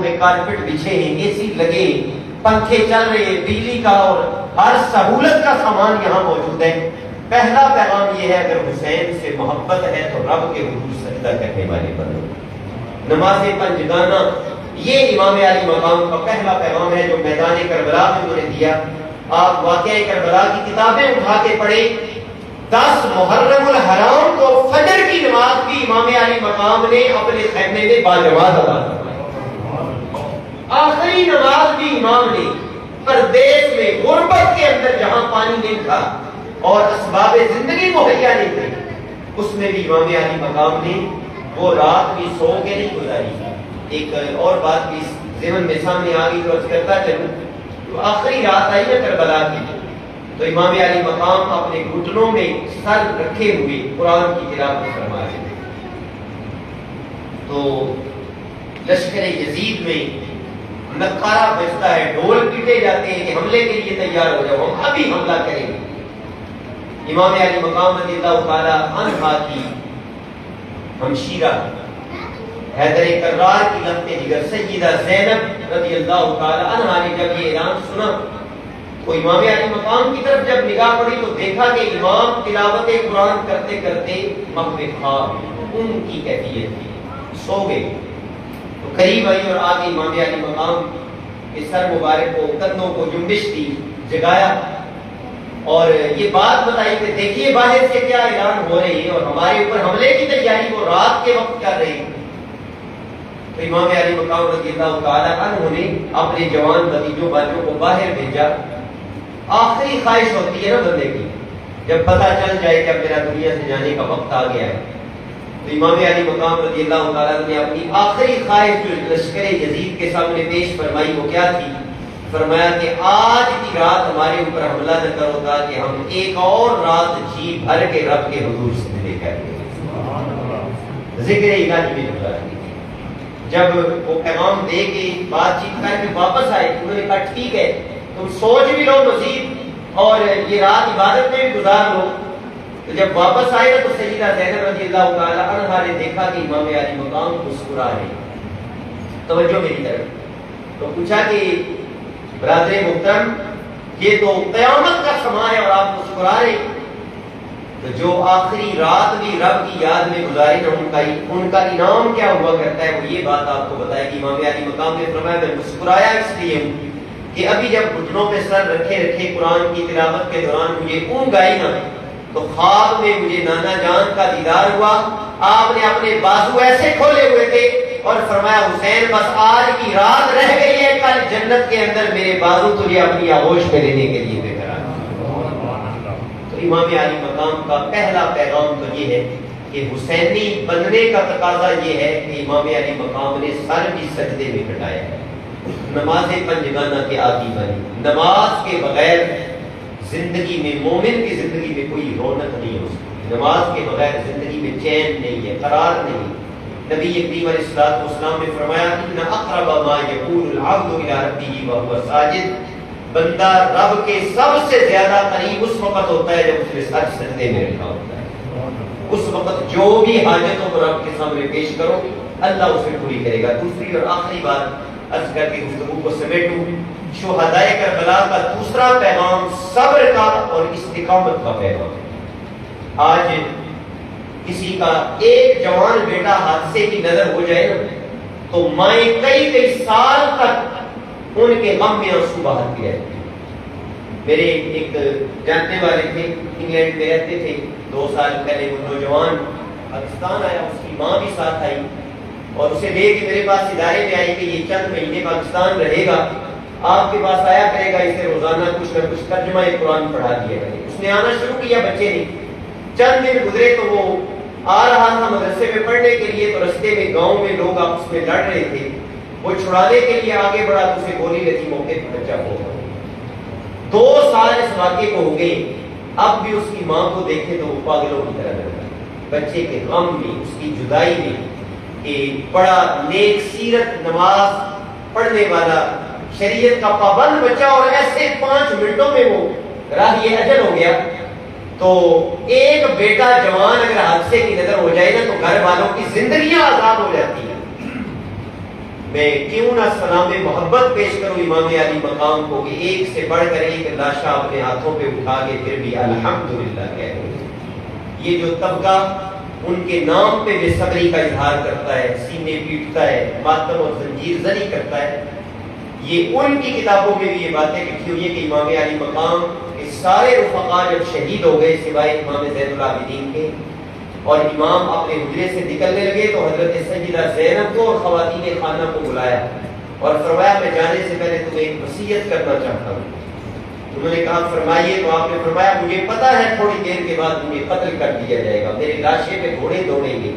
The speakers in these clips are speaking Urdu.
میں کارپیٹ بچھے ہیں، اے سی لگے، پنکھے چل رہے ہیں، بجلی کا اور ہر سہولت کا سامان یہاں موجود ہے۔ پہلا پیغام یہ ہے اگر حسین سے محبت ہے تو رب کے حضور سجدہ کرنے والے بنو۔ نماز پنجگانہ یہ امام علی مقام کا پہلا پیغام ہے جو میدان کربلا میں انہوں نے دیا۔ آپ واقعہ کربلا کی کتابیں اٹھا کے پڑھیں، 10 محرم الحرام کو فجر کی نماز بھی امام علی مقام نے اپنے خیمے میں باجماعت ادا کی۔ آخری نماز بھی امام نے پردیس میں غربت کے اندر جہاں پانی نہیں تھا اور اسباب زندگی مہیا نہیں تھی، اس میں بھی امام علی مقام نے وہ رات بھی سو کے نہیں گزاری۔ ایک اور بات بھی ذہن میں سامنے آ گئی تو عرض کرتا چلوں، تو آخری رات آئی ہے کربلا کی، تو امام علی مقام اپنے گھٹنوں میں سر رکھے ہوئے قرآن کی تلاوت فرما رہے تھے۔ تو لشکر یزید میں نقارہ بجتا ہے، ڈھول پیٹے جاتے ہیں کہ حملے کے لیے تیار ہو جاؤ، ہم ابھی حملہ کریں گے۔ امام علی مقام رضی اللہ تعالی عنہ کی ہمشیرہ حیدر کرار کی لمحے جگر سیدہ زینب رضی اللہ تعالی عنہ نے جب یہ اعلان سنا تو امام علی مقام کی طرف جب نگاہ پڑی تو دیکھا کہ امام تلاوت قرآن کرتے کرتے محو خواب ان کی کیفیت تھی، سو گئے۔ تو قریب آئی اور آگے امام علی مقام کے سر مبارک کو، کندھوں کو جنبش دی، جگایا اور یہ بات بتائی کہ دیکھیے باہر سے کیا اعلان ہو رہی ہے اور ہمارے اوپر حملے کی تیاری وہ رات کے وقت کر رہی ہے۔ تو امام علی مقام رضی اللہ تعالی عنہ نے اپنے جوان بھتیجوں بچوں کو باہر بھیجا۔ آخری خواہش ہوتی ہے نا بندے کی، جب پتہ چل جائے کہ اب میرا دنیا سے جانے کا وقت آ گیا ہے، تو امام علی مقام رضی اللہ تعالیٰ نے اپنی آخری خواہش جو لشکر یزید کے سامنے پیش فرمائی وہ کیا تھی؟ فرمایا کہ آج کی رات ہمارے اوپر حملہ نہ کرو تاکہ ہم ایک اور رات جی بھر کے رب کے حضور سے لے کر ذکر الہی میں گزاریں۔ جب وہ پیغام دے کے بات چیت کر کے واپس آئے انہوں نے کہا ٹھیک ہے تم سوچ بھی لو مزید اور یہ رات عبادت میں بھی گزار لو۔ تو جب واپس آئے نا تو سیدہ زینب رضی اللہ تعالی عنہا نے دیکھا کہ امام علی مقام مسکرا رہے، توجہ میری طرف، تو پوچھا کہ برادر محترم یہ تو قیامت کا سما ہے اور آپ مسکرا رہے، تو جو آخری رات بھی رب کی یاد میں گزاری نا ان کا انعام کیا ہوا کرتا ہے، وہ یہ بات آپ کو بتایا کہ امام علی مقام نے فرمایا میں مسکرایا اس لیے ہوں کہ ابھی جب گھٹنوں پہ سر رکھے رکھے قرآن کی تلاوت کے دوران مجھے اونگ آئی نا تو خواب میں مجھے نانا جان کا دیدار ہوا، آپ نے اپنے بازو ایسے کھولے ہوئے تھے اور فرمایا حسین بس آج کی رات رہ گئی ہے، کل جنت کے اندر میرے بازو تجھے اپنی آغوش میں لینے کے لیے بے قرار۔ تو امام علی مقام کا پہلا پیغام تو یہ ہے کہ حسینی بننے کا تقاضا یہ ہے کہ امام علی مقام نے سر بھی سجدے میں کٹایا ہے۔ نماز پنجگانہ کے عادی بنی، نماز کے بغیر زندگی میں، مومن کی زندگی میں کوئی رونق نہیں ہو سکتی، نماز کے بغیر زندگی میں چین نہیں ہے، قرار نہیں۔ نبی کریم علیہ الصلوۃ والسلام نے فرمایا ان اقرب ما یکون العبد الی ربہ وهو ساجد، بندہ رب کے سب سے زیادہ قریب اس وقت ہوتا ہے جب اس نے سر سجدے میں رکھا ہوتا ہے، اس وقت جو بھی حاجتوں کو رب کے سامنے پیش کرو اللہ اسے پوری کرے گا۔ دوسری اور آخری بات عرض کر کے گفتگو کو سمیٹوں، شہدائے کربلا کا دوسرا پیغام صبر کا اور استقامت کا پیغام ہے۔ آج کسی کا ایک جوان بیٹا حادثے کی نظر ہو جائے نا تو مائیں کئی سال تک ان کے غم میں آنسو بہاتی رہتی ہیں۔ میرے ایک جاننے والے تھے، انگلینڈ میں رہتے تھے، 2 سال پہلے وہ نوجوان پاکستان آیا، اس کی ماں بھی ساتھ آئی اور اسے لے کے میرے پاس ادارے میں آئی کہ یہ چند مہینے پاکستان رہے گا، آپ کے پاس آیا کرے گا، اسے روزانہ کچھ نہ کچھ ترجمہ قرآن پڑھا دیا کرے۔ اس نے آنا شروع کیا، بچے نے چند دن گزرے تو وہ آ رہا تھا مدرسے میں پڑھنے کے لیے، تو رستے میں گاؤں میں لوگ آپس میں لڑ رہے تھے، وہ چھڑانے کے لیے آگے بڑھا تو اسے گولی لگی، موقع پر بچہ ہو گیا۔ 2 سال اس واقعے کو ہو گئے، اب بھی اس کی ماں کو دیکھے تو وہ پاگلوں کی طرح لگتا ہے، بچے کے غم میں، اس کی جدائی میں، کہ بڑا نیک سیرت نماز پڑھنے والا شریعت کا پابند بچہ اور ایسے 5 منٹوں میں وہ راہی اجل ہو گیا۔ تو ایک بیٹا جوان اگر حادثے کی نظر ہو جائے نا تو گھر والوں کی زندگیاں آزاد ہو جاتی ہیں۔ میں کیوں نہ سلام محبت پیش کروں امام علی مقام کو کہ ایک سے بڑھ کر ایک لاشا اپنے ہاتھوں پہ اٹھا کے پھر بھی الحمدللہ کہہ رہے ہیں۔ یہ جو طبقہ ان کے نام پہ بے صبری کا اظہار کرتا ہے، سینے پیٹتا ہے، ماتم اور زنجیر زنی کرتا ہے، یہ ان کی کتابوں میں بھی یہ باتیں لکھی ہوئی ہیں کہ امام علی مقام کے سارے رفقا جب شہید ہو گئے سوائے امام زین العابدین کے، اور امام اپنے حجرے سے نکلنے لگے تو حضرت سیدہ زینب کو اور خواتین خانہ کو بلایا اور فرمایا میں جانے سے پہلے تمہیں ایک وصیت کرنا چاہتا ہوں۔ انہوں نے کہا فرمائیے، تو آپ نے فرمایا مجھے پتا ہے تھوڑی دیر کے بعد مجھے قتل کر دیا جائے گا، میرے لاشے پہ گھوڑے دوڑیں گے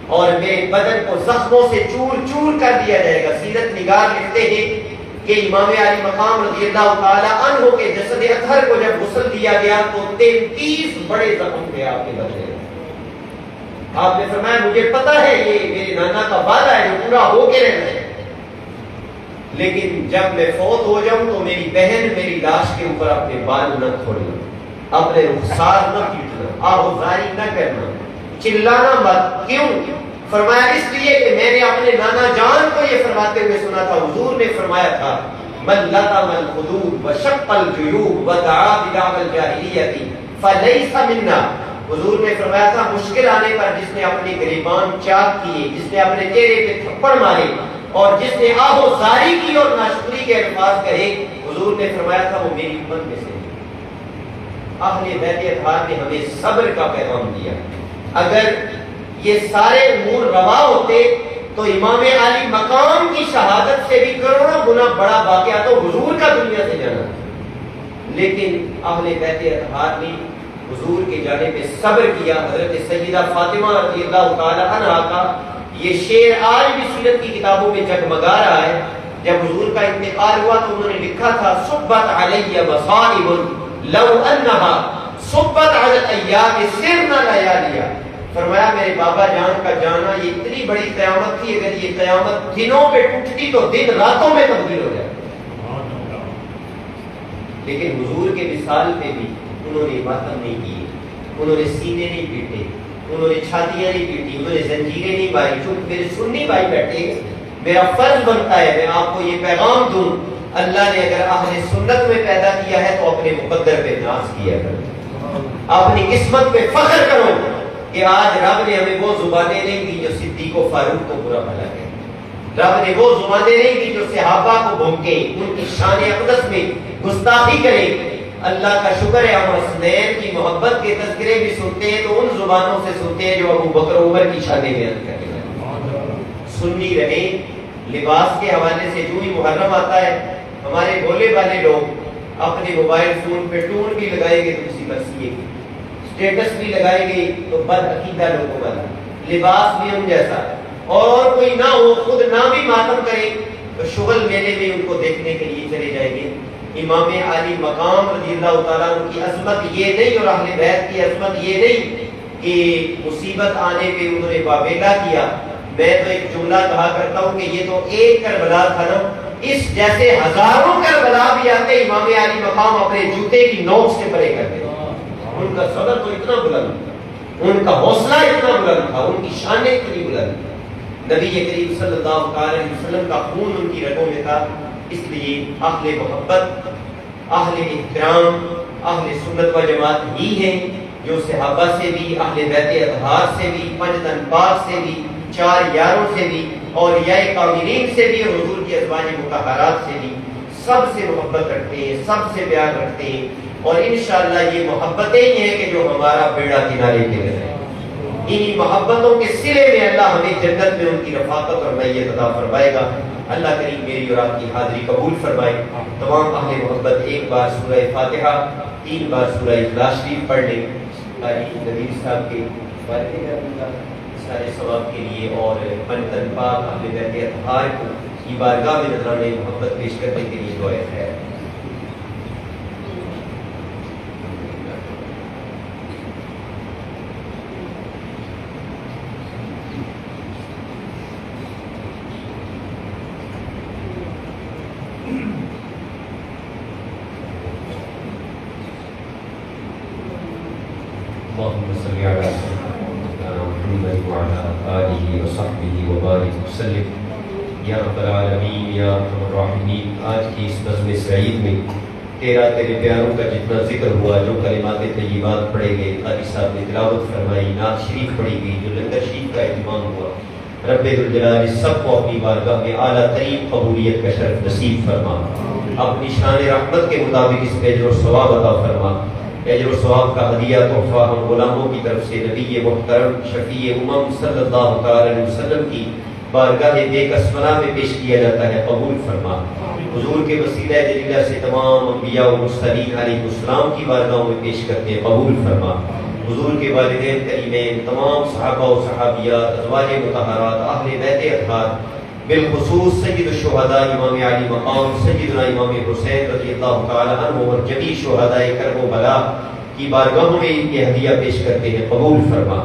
اور میرے بدن کو زخموں سے چور چور کر دیا جائے گا۔ سیرت نگار لکھتے ہیں کہ امام علی مقام رضی اللہ تعالی عنہ کے جسد اطہر کو جب غسل دیا گیا تو 33 بڑے زخم تھے آپ کے بدن میں۔ آپ نے فرمایا مجھے پتا ہے یہ میرے نانا کا وعدہ ہے جو پورا ہو کے رہنا ہے، لیکن جب میں فوت ہو جاؤں تو میری بہن میری لاش کے اوپر اپنے بال نہ کھولنا، اپنے رخسار نہ پیٹنا، آہوزاری نہ کرنا، چلانا مت۔ کیوں؟ فرمایا اس لیے کہ میں نے اپنے نانا جان کو یہ فرماتے ہوئے سنا تھا، حضور نے فرمایا تھا من لطم الخدود وشق الجیوب ودعا بدعوى الجاہلیۃ فلیس منا۔ حضور نے فرمایا تھا مشکل آنے پر جس نے اپنے گریبان چاک کیے، جس نے اپنے چہرے پہ تھپڑ مارے اور جس نے آہوزاری کی اور ناشکری کے الفاظ کہے، حضور نے فرمایا تھا وہ میری امت میں سے نہیں۔ اہل بیت اطہار نے ہمیں صبر کا پیغام دیا۔ اگر یہ سارے امور روا ہوتے تو امام علی مقام کی شہادت سے بھی کروڑوں گنا بڑا واقعہ تو حضور کا دنیا سے جانا، لیکن اہل بیت اطہار نے حضور کے جانے پہ صبر کیا۔ حضرت سیدہ فاطمہ رضی اللہ تعالی عنہا کا یہ شعر آج بھی سیرت کی کتابوں میں جگمگا رہا ہے۔ جب حضور کا انتقال ہوا تو انہوں نے لکھا تھا صبت علی مصائب لو انہا صبت علی الایام سرنا لیالیا۔ فرمایا میرے بابا جان کا جانا یہ اتنی بڑی قیامت تھی، اگر یہ قیامت دنوں پہ ٹوٹتی تو دن راتوں میں تبدیل ہو جائے، لیکن حضور کے وصال پہ بھی انہوں نے ماتم نہیں کیے، انہوں نے سینے نہیں پیٹے، انہوں نے چھاتیاں نہیں پیٹی، انہوں نے زنجیریں نہیں ماری۔ چونکہ میرے سنی بھائی بیٹھے، میرا فرض بنتا ہے میں آپ کو یہ پیغام دوں، اللہ نے اگر اہل سنت میں پیدا کیا ہے تو اپنے مقدر پہ ناز کیا کرو، اپنی قسمت پہ فخر کرو کہ آج رب نے ہمیں وہ زبانیں نہیں دی جو صدیق و فاروق کو برا بھلا کہے، رب نے وہ زبانیں نہیں دی جو صحابہ کو بھونکے، ان کی شان اقدس میں گستاخی کرے۔ اللہ کا شکر ہے ہم حسنین کی محبت کے تذکرے بھی سنتے ہیں تو ان زبانوں سے سنتے ہیں جو ابو بکر عمر کی شان بیان کرتے ہیں۔ سنی رہے۔ لباس کے حوالے سے جو ہی محرم آتا ہے ہمارے بولے والے لوگ اپنے موبائل فون پہ ٹون بھی لگائیں گے تو کسی برسیے کی، اسٹیٹس بھی لگائیں گے تو بد عقیدہ لوگوں والا، لباس بھی ان جیسا، اور کوئی نہ ہو خود نہ بھی ماتم کرے تو شغل میلے میں ان کو دیکھنے کے لیے چلے جائیں گے۔ امام علی مقام رضی اللہ تعالیٰ عنہ کی عظمت یہ نہیں اور اہل بیت کی عظمت یہ نہیں کہ مصیبت آنے پہ انہوں نے واویلا کیا۔ میں تو ایک جملہ کہا کرتا ہوں کہ یہ تو ایک کربلا تھا نا، اس جیسے ہزاروں کربلا بھی آتے امام علی مقام اپنے جوتے کی نوک سے پرے کرتے۔ ان کا صبر تو اتنا بلند تھا، ان کا حوصلہ اتنا بلند تھا، ان کی شان اتنی بلند تھی۔ نبی کریم صلی اللہ علیہ وسلم کا خون ان کی رگوں میں تھا، اس لیے اہل محبت، اہل احترام، اہل سنت و جماعت ہی ہیں جو صحابہ سے بھی، اہل بیت اطہار سے بھی، پنجتن پاک سے بھی، چار یاروں سے بھی، اولیاء کاملین سے بھی، اور حضور کی ازواج مطہرات سے بھی سب سے محبت رکھتے ہیں، سب سے پیار رکھتے ہیں، اور انشاءاللہ یہ محبتیں ہی ہیں کہ جو ہمارا بیڑا کنارے کے لے ہیں۔ انہی محبتوں کے سلے میں اللہ ہمیں جنت میں ان کی رفاقت اور معیت عطا فرمائے گا۔ اللہ کریم میری اور آپ کی حاضری قبول فرمائے۔ تمام اہل محبت ایک بار سورہ فاتحہ، 3 بار سورہ اخلاص شریف پڑھ لیں، قاری نذیر صاحب کے والد سارے ثواب کے لیے، اور پنجتن پاک اہل بیت اطہار کو کی بارگاہ میں نذرانے محبت پیش کرنے کے لیے دعائیں خیر۔ اللهم صل على سيدنا محمد وعلى آله وصحبه وبارك وسلم یا رب العالمین یا ارحم الراحمین، آج کی اس نظم سعید میں تیرا تیرے پیاروں کا جتنا ذکر ہوا، جو کلمات طیبات پڑھے گئے، قاری صاحب نے تلاوت فرمائی، نعت شریف پڑھی گئی، جو لنگر شریف کا اہتمام ہوا، رب ذوالجلال سب کو اپنی بارگاہ میں اعلیٰ ترین قبولیت کا شرف نصیب فرما، اپنی شان رحمت کے مطابق اس پہ اجر و ثواب عطا فرما۔ اجر و ثواب کا ہدیہ تحفہ ہم غلاموں کی طرف سے نبی محترم شفیع امم صلی اللہ تعالی علیہ وسلم کی بارگاہ بے کسمنا میں پیش کیا جاتا ہے، قبول فرما۔ حضور کے وسیلہ جلیلہ سے تمام انبیاء و مرسلین علیہ السلام کی بارگاہوں میں پیش کرتے ہیں، قبول فرما۔ حضور کے والدین کریمین، تمام صحابہ و صحابیات، ازواج مطہرات، اہل بیت اطہار، بالخصوص سید الشہداء امام علی مقام سیدنا امام حسین رضی اللہ تعالی عنہ اور جمیع شہداء کرب و بلا کی بارگاہوں میں یہ ہدیہ پیش کرتے ہیں، قبول فرما۔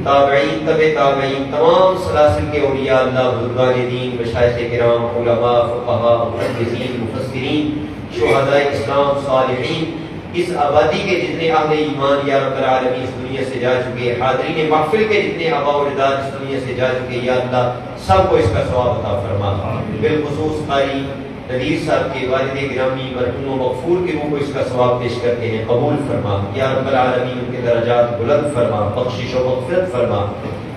تابعین، تبع تابعین، تمام سلاسل کے اولیاء اللہ، بزرگان دین، مشائخ کرام، علماء، فقہاء، محدثین، مفسرین، شہداء اسلام، صالحین، اس آبادی کے جتنے اہل ایمان یا رب العالمین اس دنیا سے جا چکے، حاضرین محفل کے جتنے آباء و اجداد اس دنیا سے جا چکے، یا اللہ سب کو اس کا ثواب عطا فرما۔ بالخصوص قاری نذیر صاحب کے والد گرامی مرحوم و مغفور کے روح کو اس کا ثواب پیش کرتے ہیں، قبول فرما۔ یا رب العالمین ان کے درجات بلند فرما، بخشش و مغفرت فرما۔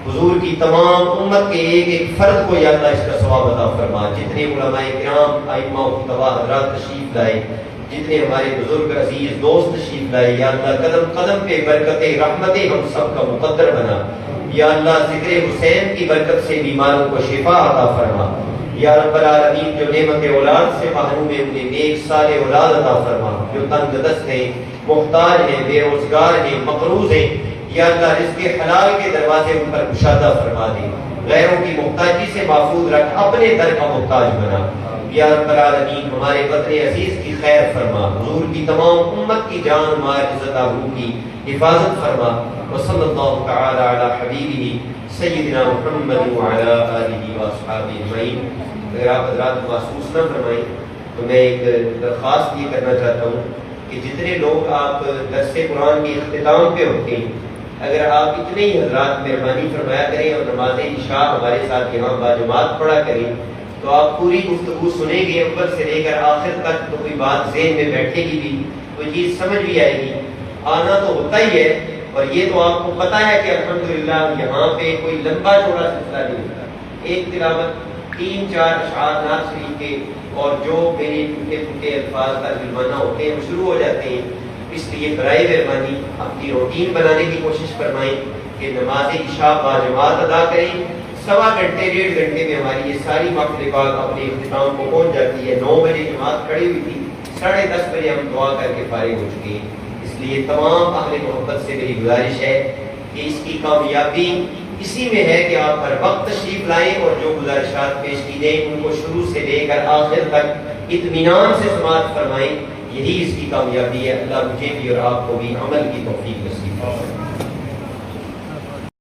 حضور کی تمام امت کے ایک ایک فرد کو یا اللہ اس کا ثواب عطا فرما۔ جتنے علماء کرام، ائمہ و خطباء حضرات تشریف لائے، جتنے ہمارے بزرگ عزیز دوست تشریف لائے، یا اللہ قدم قدم پہ برکتیں رحمتیں ہم سب کا مقدر بنا۔ یا اللہ ذکر حسین کی برکت سے بیماروں کو شفا عطا فرما۔ یا رب العالمین جو نعمت اولاد سے محروم ہیں انہیں نیک صالح اولاد عطا فرما، جو تنگ دست ہیں، محتاج ہیں، بے روزگار ہیں، مقروض ہیں، یا اللہ رزق حلال کے دروازے ان پر کشادہ فرما دے، غیروں کی محتاجی سے محفوظ رکھ، اپنے در کا محتاج بنا۔ یا رب العالمین ہمارے وطن عزیز کی خیر فرما، حضور کی تمام امت کی جان مال عزت آبرو کی حفاظت فرما۔ وصلی اللہ تعالی علی حبیبہ سیدنا محمد وعلی آلہ واصحابہ اجمعین۔ اگر آپ حضرات محسوس نہ فرمائیں تو میں ایک درخواست یہ کرنا چاہتا ہوں کہ جتنے لوگ آپ درس قرآن کے اختتام پہ ہوتے ہیں، اگر آپ اتنے ہی حضرات مہربانی فرمایا کریں اور نماز عشاء ہمارے ساتھ یہاں باجماعت پڑھا کریں تو آپ پوری گفتگو سنیں گے، اول سے لے کر آخر تک، تو کوئی بات ذہن میں بیٹھے گی بھی، کوئی چیز سمجھ بھی آئے گی۔ آنا تو ہوتا ہی ہے، اور یہ تو آپ کو پتہ ہے کہ الحمدللہ یہاں پہ کوئی لمبا چوڑا سلسلہ نہیں ہوتا، ایک تلاوت 3-4 اشعار نعت شریف کے اور جو میرے ٹوٹے پھوٹے الفاظ ترجمانہ ہوتے ہیں وہ شروع ہو جاتے ہیں۔ اس لیے برائے مہربانی اپنی روٹین بنانے کی کوشش فرمائیں کہ نماز عشاء باجماعت ادا کریں۔ 1.25 گھنٹے 1.5 گھنٹے میں ہماری یہ ساری محفل پاک اپنے اختتام کو پہنچ جاتی ہے۔ 9 بجے جماعت کھڑی ہوئی تھی، 10:30 بجے ہم دعا کر کے فارغ ہو چکے ہیں۔ اس لیے تمام اہل محبت سے میری گزارش ہے کہ اس کی کامیابی اسی میں ہے کہ آپ ہر وقت تشریف لائیں اور جو گزارشات پیش کی گئیں ان کو شروع سے لے کر آخر تک اطمینان سے سماعت فرمائیں، یہی اس کی کامیابی ہے۔ اللہ مجھے بھی اور آپ کو بھی عمل کی توفیق نصیب فرمائے۔